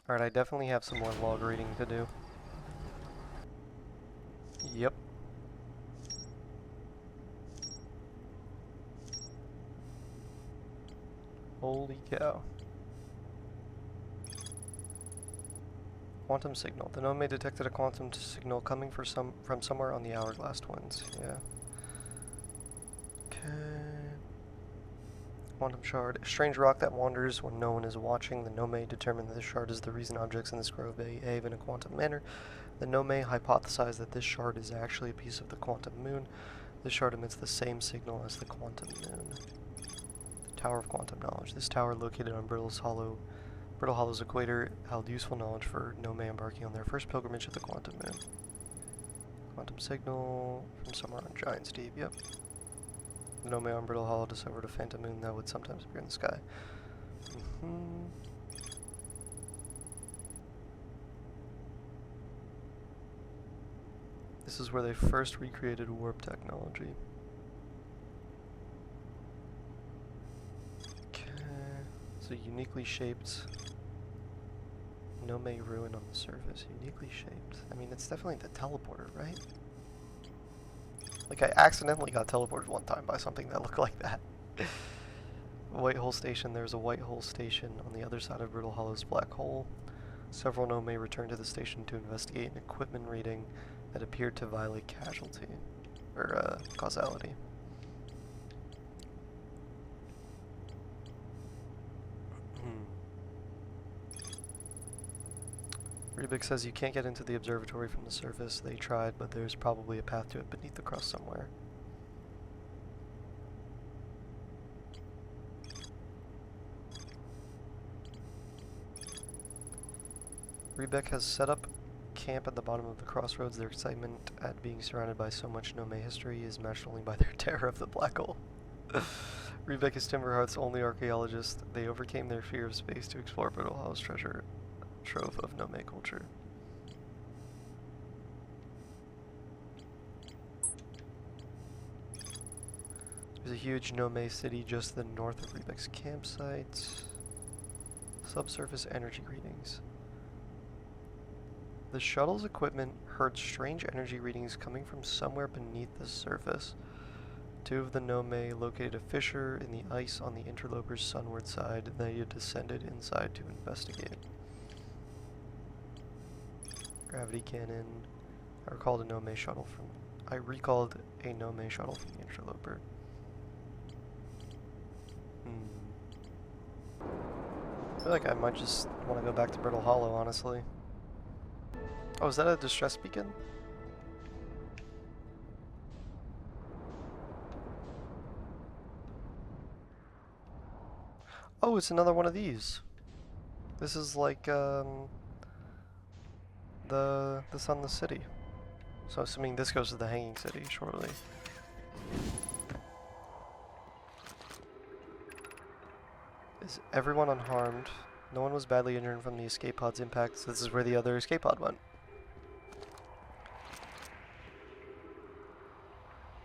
Alright, I definitely have some more log reading to do. Yep. Holy cow. Quantum signal. The node detected a quantum signal coming from somewhere on the Hourglass Twins. Yeah. Okay. Quantum shard. A strange rock that wanders when no one is watching. The Nome determined that this shard is the reason objects in this grove behave in a quantum manner. The Nome hypothesized that this shard is actually a piece of the quantum moon. This shard emits the same signal as the quantum moon. The Tower of Quantum Knowledge. This tower, located on Brittle Hollow's equator, held useful knowledge for Nome embarking on their first pilgrimage to the quantum moon. Quantum signal from somewhere on Giant's Deep. Yep. The Nome on Brittle Hollow discovered a phantom moon that would sometimes appear in the sky. This is where they first recreated warp technology. Okay, it's a uniquely shaped Nome ruin on the surface. Uniquely shaped. I mean, it's definitely the teleporter, right? Like, I accidentally got teleported one time by something that looked like that. White Hole Station. There's a White Hole Station on the other side of Brittle Hollow's black hole. Several Nome returned to the station to investigate an equipment reading that appeared to violate causality. Rubik says you can't get into the observatory from the surface. They tried, but there's probably a path to it beneath the crust somewhere. Rubik has set up camp at the bottom of the crossroads. Their excitement at being surrounded by so much Nome history is matched only by their terror of the black hole. Rubik is Timberheart's only archaeologist. They overcame their fear of space to explore Brittle Hollow's treasure trove of Nome culture. There's a huge Nome city just to the north of Rubik's campsite. Subsurface energy readings. The shuttle's equipment heard strange energy readings coming from somewhere beneath the surface. Two of the Nome located a fissure in the ice on the interloper's sunward side. They descended inside to investigate. Gravity cannon. I recalled a Nome shuttle from the interloper. I feel like I might just want to go back to Brittle Hollow, honestly. Oh, is that a distress beacon? Oh, it's another one of these. This is like, the Sun the City. So assuming this goes to the Hanging City shortly. Is everyone unharmed? No one was badly injured from the escape pod's impact, so this is where the other escape pod went.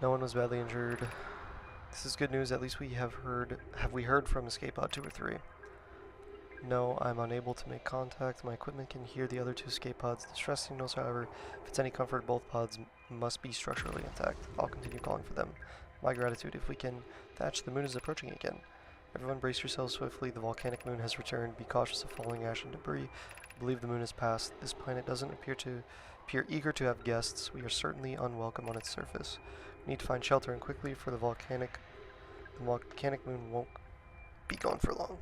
No one was badly injured. This is good news. At least we have heard from escape pod 2 or 3. No, I'm unable to make contact. My equipment can hear the other two escape pods' distress signals, however, if it's any comfort, both pods must be structurally intact. I'll continue calling for them. My gratitude. If we can, Thatch, the moon is approaching again. Everyone brace yourselves swiftly. The volcanic moon has returned. Be cautious of falling ash and debris. I believe the moon has passed. This planet doesn't appear eager to have guests. We are certainly unwelcome on its surface. We need to find shelter and quickly, for the volcanic moon won't be gone for long.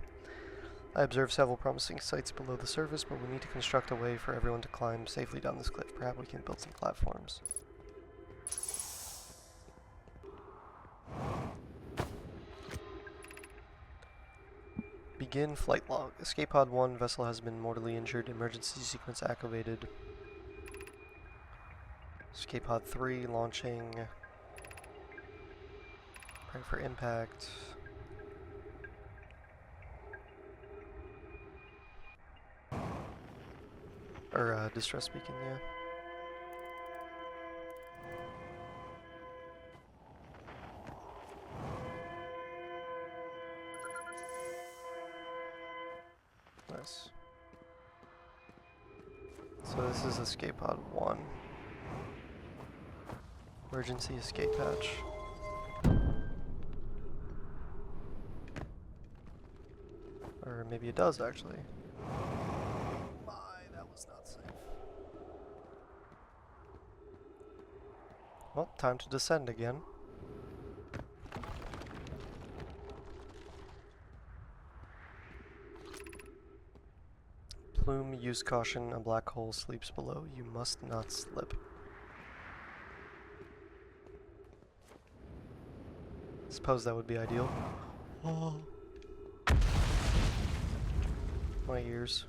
I observed several promising sites below the surface, but we need to construct a way for everyone to climb safely down this cliff. Perhaps we can build some platforms. Begin flight log. Escape pod 1 vessel has been mortally injured. Emergency sequence activated. Escape pod 3 launching. Prepare for impact. Or distress beacon, yeah. Nice. So this is escape pod 1. Emergency escape hatch. Or maybe it does actually. My, that was not safe. Well, time to descend again. Plume, use caution, a black hole sleeps below. You must not slip. Suppose that would be ideal. Oh. My ears.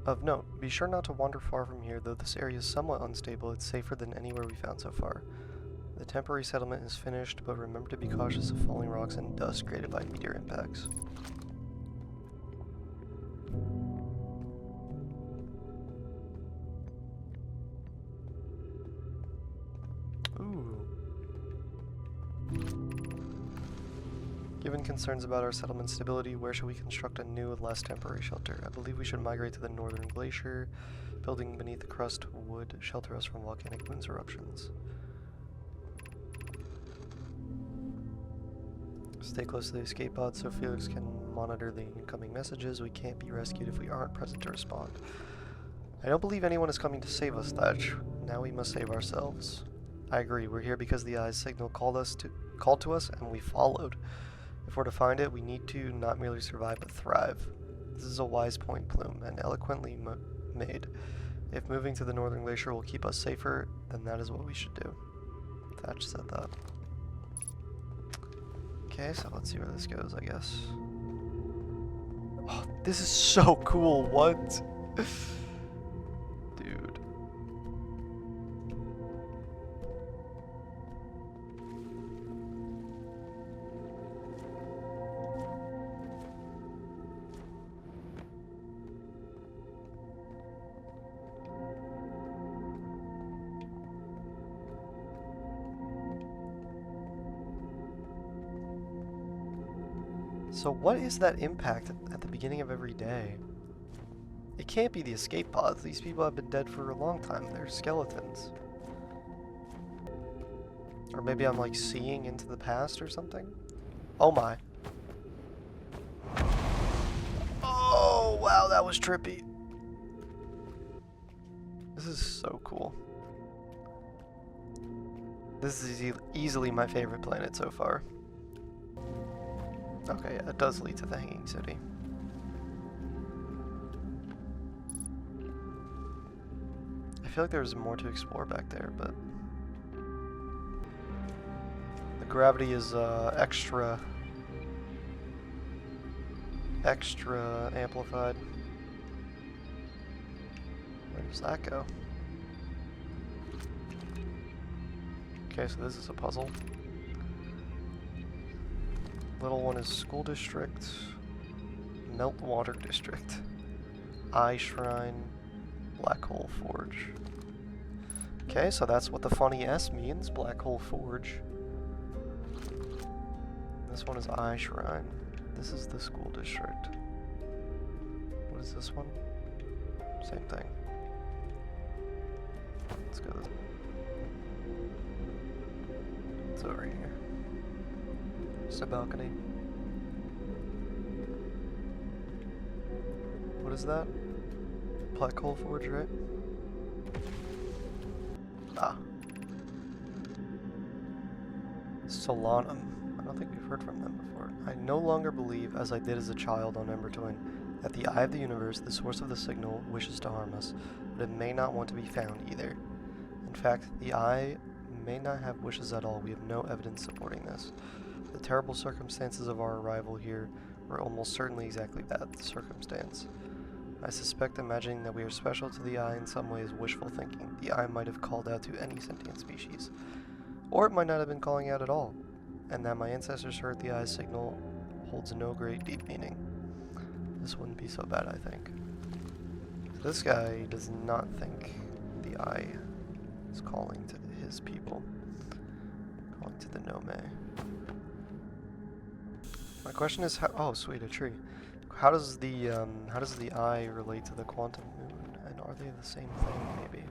Of note, be sure not to wander far from here. Though this area is somewhat unstable, it's safer than anywhere we found so far. The temporary settlement is finished, but remember to be cautious of falling rocks and dust created by meteor impacts. Ooh. Given concerns about our settlement stability, where should we construct a new, less temporary shelter? I believe we should migrate to the northern glacier. Building beneath the crust would shelter us from volcanic moon's eruptions. Stay close to the escape pod so Felix can monitor the incoming messages. We can't be rescued if we aren't present to respond. I don't believe anyone is coming to save us, Thatch. Now we must save ourselves. I agree. We're here because the Eye's signal called to us, and we followed. If we're to find it, we need to not merely survive, but thrive. This is a wise point, Plume, and eloquently made. If moving to the northern glacier will keep us safer, then that is what we should do. Thatch said that. Okay, so let's see where this goes, I guess. Oh, this is so cool, what? Dude. So what is that impact at the beginning of every day? It can't be the escape pods. These people have been dead for a long time. They're skeletons. Or maybe I'm like seeing into the past or something? Oh my. Oh wow, that was trippy. This is so cool. This is easily my favorite planet so far. Okay, yeah, it does lead to the Hanging City. I feel like there's more to explore back there, but the gravity is extra amplified. Where does that go? Okay, so this is a puzzle. Little one is School District, Meltwater District, Eye Shrine, Black Hole Forge. Okay, so that's what the funny S means, Black Hole Forge. This one is Eye Shrine. This is the School District. What is this one? Same thing. Let's go. It's over here. Just a balcony. What is that? Black Hole Forge, right? Ah. Solanum. I don't think we've heard from them before. I no longer believe, as I did as a child on Embertoin, that the Eye of the Universe, the source of the signal, wishes to harm us, but it may not want to be found either. In fact, the Eye may not have wishes at all. We have no evidence supporting this. The terrible circumstances of our arrival here were almost certainly exactly that, circumstance. I suspect imagining that we are special to the Eye in some way is wishful thinking. The Eye might have called out to any sentient species. Or it might not have been calling out at all, and that my ancestors heard the Eye's signal holds no great deep meaning. This wouldn't be so bad, I think. This guy does not think the Eye is calling to his people. Calling to the Nome. My question is how. Oh, sweet, a tree. How does the eye relate to the quantum moon? And are they the same thing? Maybe.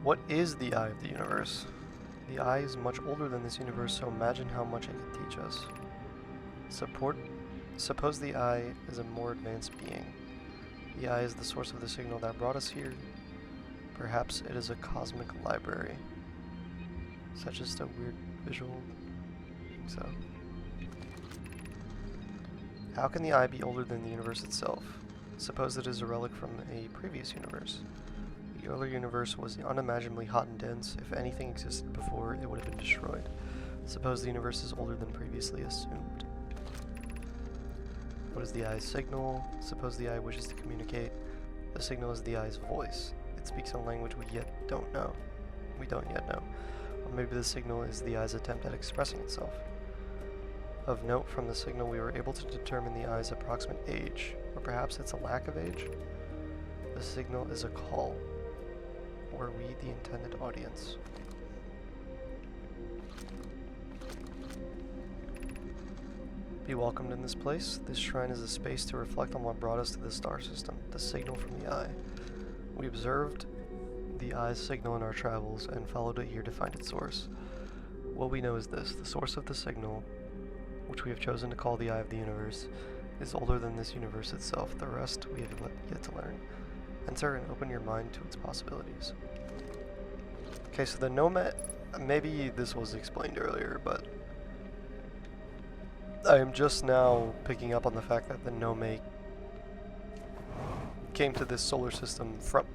What is the eye of the universe? The eye is much older than this universe, so imagine how much it can teach us. Suppose the eye is a more advanced being. The eye is the source of the signal that brought us here. Perhaps it is a cosmic library. Such as a weird visual. I think so. How can the eye be older than the universe itself? Suppose it is a relic from a previous universe. The earlier universe was unimaginably hot and dense. If anything existed before, it would have been destroyed. Suppose the universe is older than previously assumed. What is the eye's signal? Suppose the eye wishes to communicate. The signal is the eye's voice. It speaks a language we don't yet know. Or maybe the signal is the eye's attempt at expressing itself. Of note, from the signal we were able to determine the eye's approximate age, or perhaps it's a lack of age. The signal is a call. Were we the intended audience? Be welcomed in this place. This shrine is a space to reflect on what brought us to the star system, the signal from the eye. We observed the eye's signal in our travels and followed it here to find its source. What we know is this: the source of the signal, which we have chosen to call the eye of the universe, is older than this universe itself. The rest we have yet to learn. Enter and open your mind to its possibilities. Okay, so the Nomad, maybe this was explained earlier, but I am just now picking up on the fact that the Nome came to this solar system from...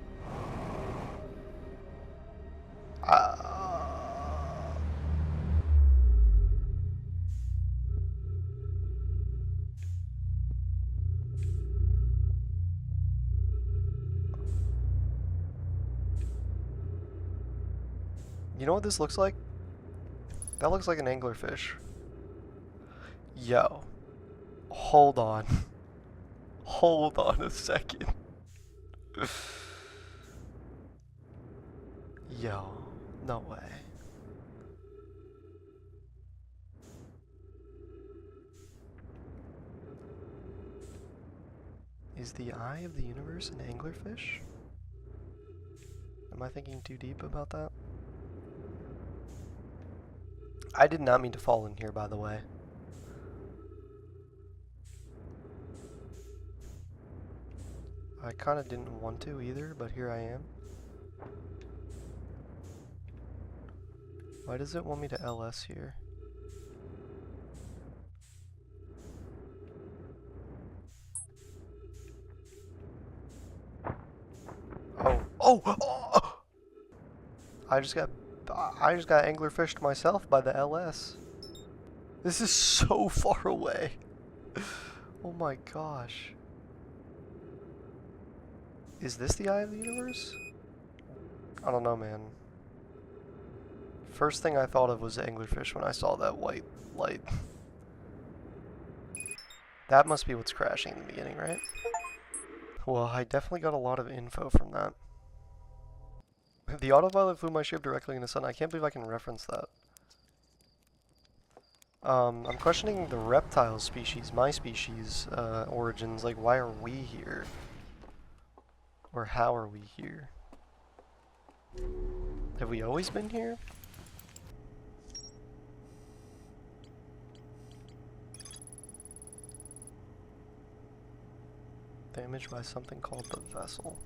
You know what this looks like? That looks like an anglerfish. Yo. Hold on. Hold on a second. Yo. No way. Is the eye of the universe an anglerfish? Am I thinking too deep about that? I did not mean to fall in here, by the way. I kind of didn't want to either, but here I am. Why does it want me to LS here? Oh! I just got anglerfished myself by the LS. This is so far away. Oh my gosh. Is this the eye of the universe? I don't know, man. First thing I thought of was anglerfish when I saw that white light. That must be what's crashing in the beginning, right? Well, I definitely got a lot of info from that. The autopilot flew my ship directly in the sun. I can't believe I can reference that. I'm questioning the reptile species, my species, origins. Like, why are we here? Or how are we here? Have we always been here? Damaged by something called the vessel.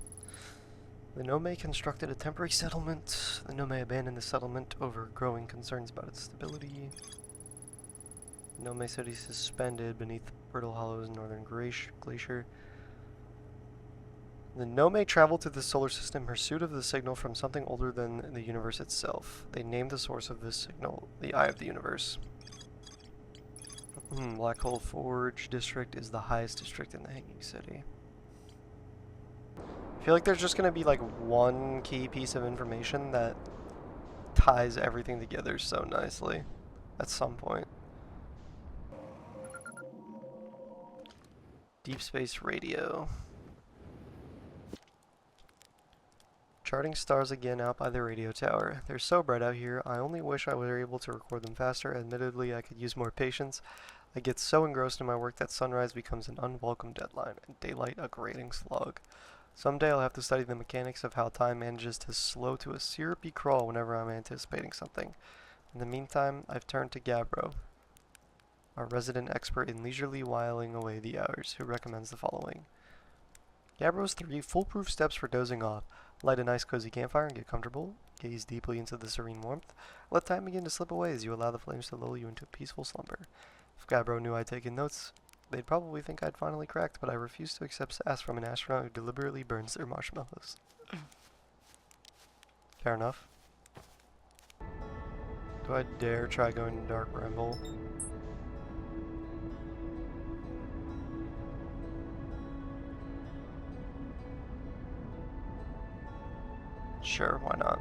The Nome constructed a temporary settlement. The Nome abandoned the settlement over growing concerns about its stability. Nome city suspended beneath Brittle Hollow's northern glacier. The Nome traveled through the solar system in pursuit of the signal from something older than the universe itself. They named the source of this signal the Eye of the Universe. Black Hole Forge District is the highest district in the Hanging City. I feel like there's just going to be like one key piece of information that ties everything together so nicely at some point. Deep Space Radio. Charting stars again out by the radio tower. They're so bright out here, I only wish I were able to record them faster. Admittedly, I could use more patience. I get so engrossed in my work that sunrise becomes an unwelcome deadline, and daylight a grating slog. Someday I'll have to study the mechanics of how time manages to slow to a syrupy crawl whenever I'm anticipating something. In the meantime, I've turned to Gabbro, our resident expert in leisurely whiling away the hours, who recommends the following. Gabbro's 3 foolproof steps for dozing off. Light a nice cozy campfire and get comfortable. Gaze deeply into the serene warmth. Let time begin to slip away as you allow the flames to lull you into peaceful slumber. If Gabbro knew I'd taken notes, they'd probably think I'd finally cracked, but I refuse to accept sass from an astronaut who deliberately burns their marshmallows. Fair enough. Do I dare try going to Dark Bramble? Sure, why not?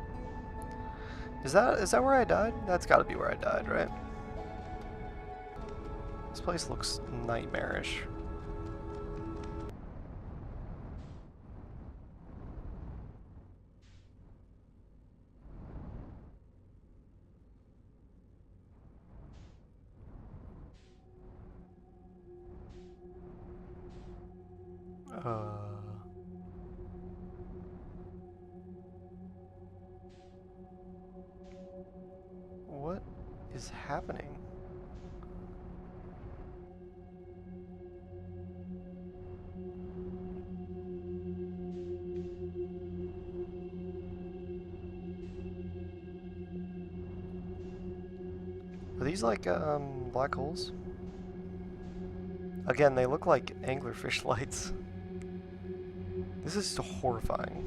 Is that where I died? That's gotta be where I died, right? This place looks nightmarish. What is happening? Are these like black holes? Again, they look like anglerfish lights. This is horrifying.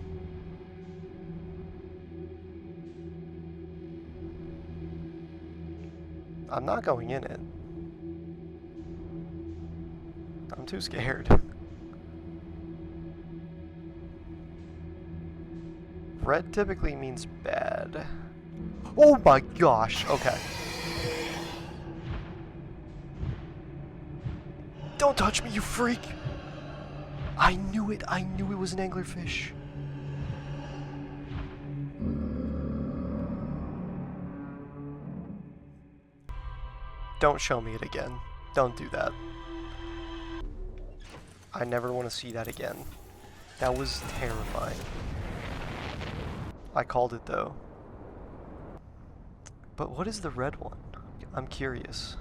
I'm not going in it. I'm too scared. Red typically means bad. Oh my gosh, okay. Don't touch me, you freak! I knew it was an anglerfish. Don't show me it again. Don't do that. I never want to see that again. That was terrifying. I called it though. But what is the red one? I'm curious.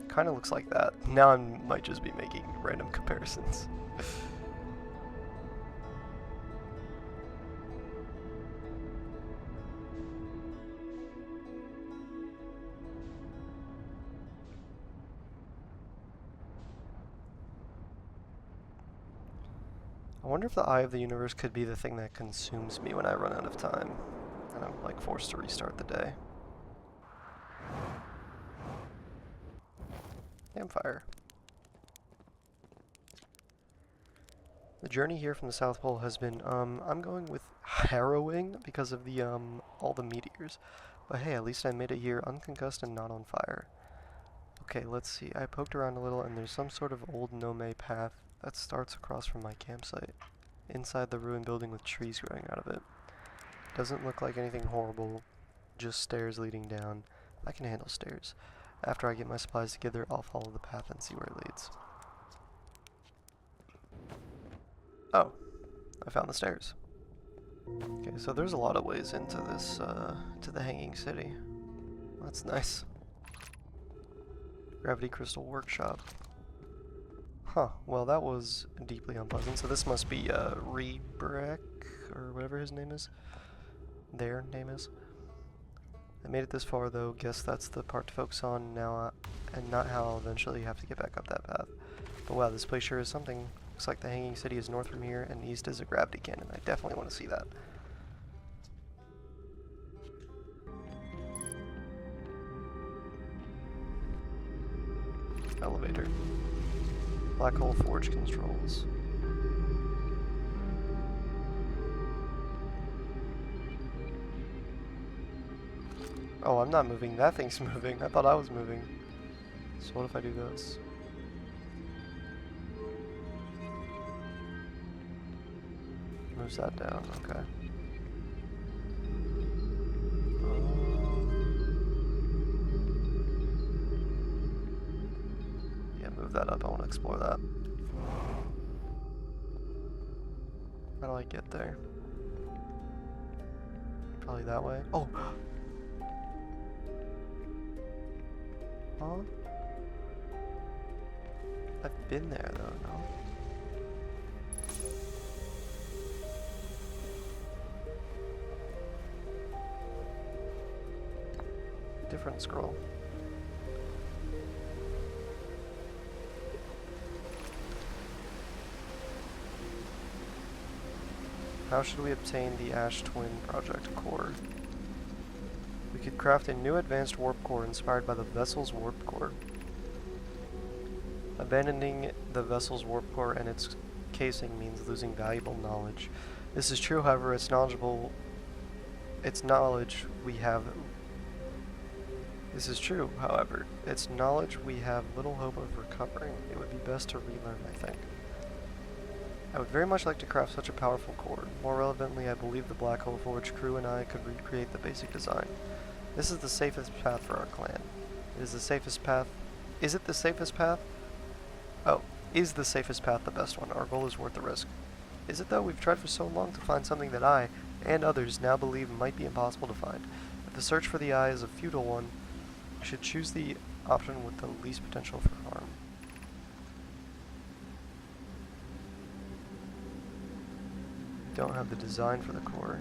Kind of looks like that. Now I might just be making random comparisons. I wonder if the Eye of the Universe could be the thing that consumes me when I run out of time, and I'm like forced to restart the day. Campfire. The journey here from the South Pole has been, I'm going with harrowing because of the, all the meteors. But hey, at least I made it here unconcussed and not on fire. Okay, let's see. I poked around a little and there's some sort of old Nome path that starts across from my campsite, inside the ruined building with trees growing out of it. Doesn't look like anything horrible, just stairs leading down. I can handle stairs. After I get my supplies together, I'll follow the path and see where it leads. Oh, I found the stairs. Okay, so there's a lot of ways into this, to the Hanging City. That's nice. Gravity Crystal Workshop. Huh, well that was deeply unpleasant. So this must be Rebrek, or whatever his name is. Their name is. I made it this far though, guess that's the part to focus on now, and not how I'll eventually have to get back up that path. But wow, this place sure is something. Looks like the Hanging City is north from here, and east is a gravity cannon. I definitely want to see that. Elevator. Black hole forge controls. Oh, I'm not moving. That thing's moving. I thought I was moving. So what if I do this? moves that down, okay. Yeah, move that up, I want to explore that. How do I get there? Probably that way. Oh! Huh? I've been there though, no? Different scroll. How should we obtain the Ash Twin Project core? We could craft a new advanced warp core inspired by the vessel's warp core. Abandoning the vessel's warp core and its casing means losing valuable knowledge. This is true, however, This is true, however, its knowledge we have little hope of recovering. It would be best to relearn, I think. I would very much like to craft such a powerful core. More relevantly, I believe the Black Hole Forge crew and I could recreate the basic design. This is the safest path for our clan. Is it the safest path the best one? Our goal is worth the risk. Is it though? We've tried for so long to find something that I, and others, now believe might be impossible to find. If the search for the eye is a futile one, we should choose the option with the least potential for harm. Don't have the design for the core.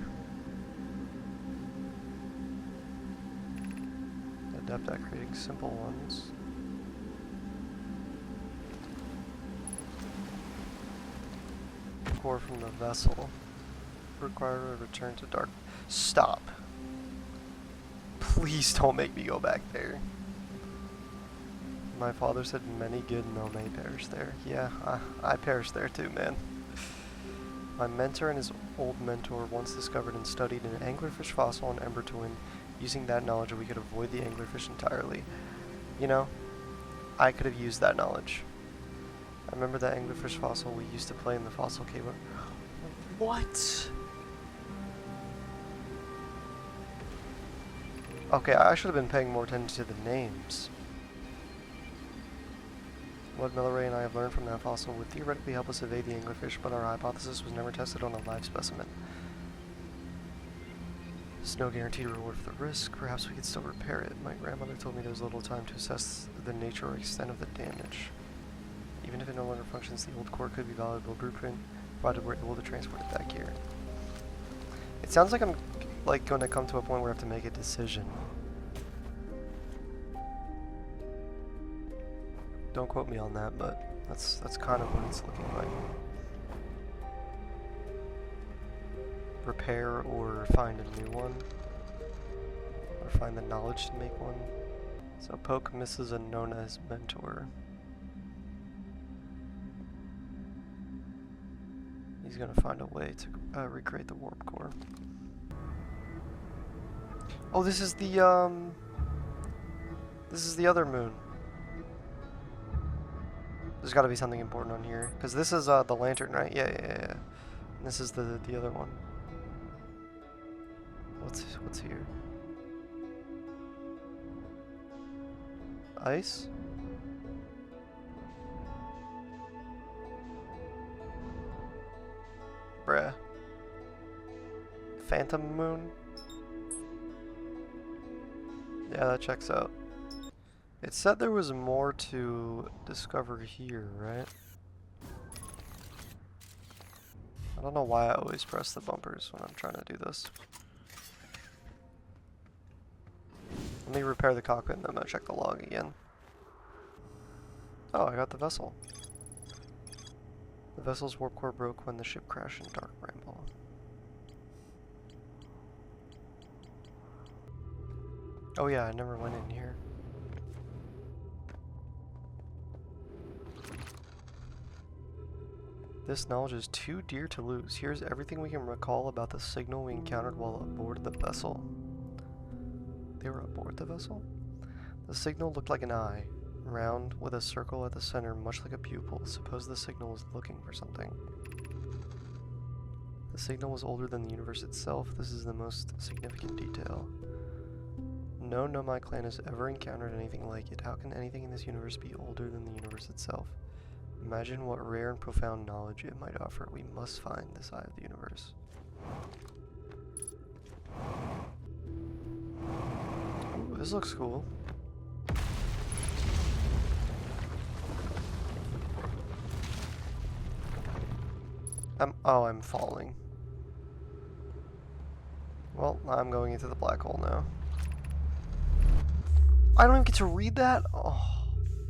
Adept at creating simple ones. Core from the vessel. Require a return to dark. Stop. Please don't make me go back there. My father said many good no may perish there. Yeah, I perished there too, man. My mentor and his old mentor once discovered and studied an anglerfish fossil on Ember Twin. Using that knowledge, we could avoid the anglerfish entirely. You know, I could have used that knowledge. I remember that anglerfish fossil we used to play in the fossil cave. What? Okay, I should have been paying more attention to the names. What Milleray and I have learned from that fossil would theoretically help us evade the anglerfish, but our hypothesis was never tested on a live specimen. There's no guaranteed reward for the risk. Perhaps we could still repair it. My grandmother told me there was little time to assess the nature or extent of the damage. Even if it no longer functions, the old core could be valuable blueprint, provided we're able to transport it back here. It sounds like I'm going to come to a point where I have to make a decision. Don't quote me on that, but that's kind of what it's looking like. Repair or find a new one, or find the knowledge to make one. So Poke misses a Nona's mentor. He's gonna find a way to recreate the warp core. Oh, this is the other moon. There's got to be something important on here, because this is the lantern, right? Yeah. And this is the other one. What's here? Ice? Bruh. Phantom moon? Yeah, that checks out. It said there was more to discover here, right? I don't know why I always press the bumpers when I'm trying to do this. Let me repair the cockpit and then I'm gonna check the log again. Oh, I got the vessel. The vessel's warp core broke when the ship crashed in Dark Bramble. Oh yeah, I never went in here. This knowledge is too dear to lose. Here's everything we can recall about the signal we encountered while aboard the vessel. They were aboard the vessel? The signal looked like an eye, round with a circle at the center, much like a pupil. Suppose the signal was looking for something. The signal was older than the universe itself. This is the most significant detail. No Nomai clan has ever encountered anything like it. How can anything in this universe be older than the universe itself? Imagine what rare and profound knowledge it might offer. We must find this eye of the universe. Ooh, this looks cool. I'm falling. Well, I'm going into the black hole now. I don't even get to read that? Oh.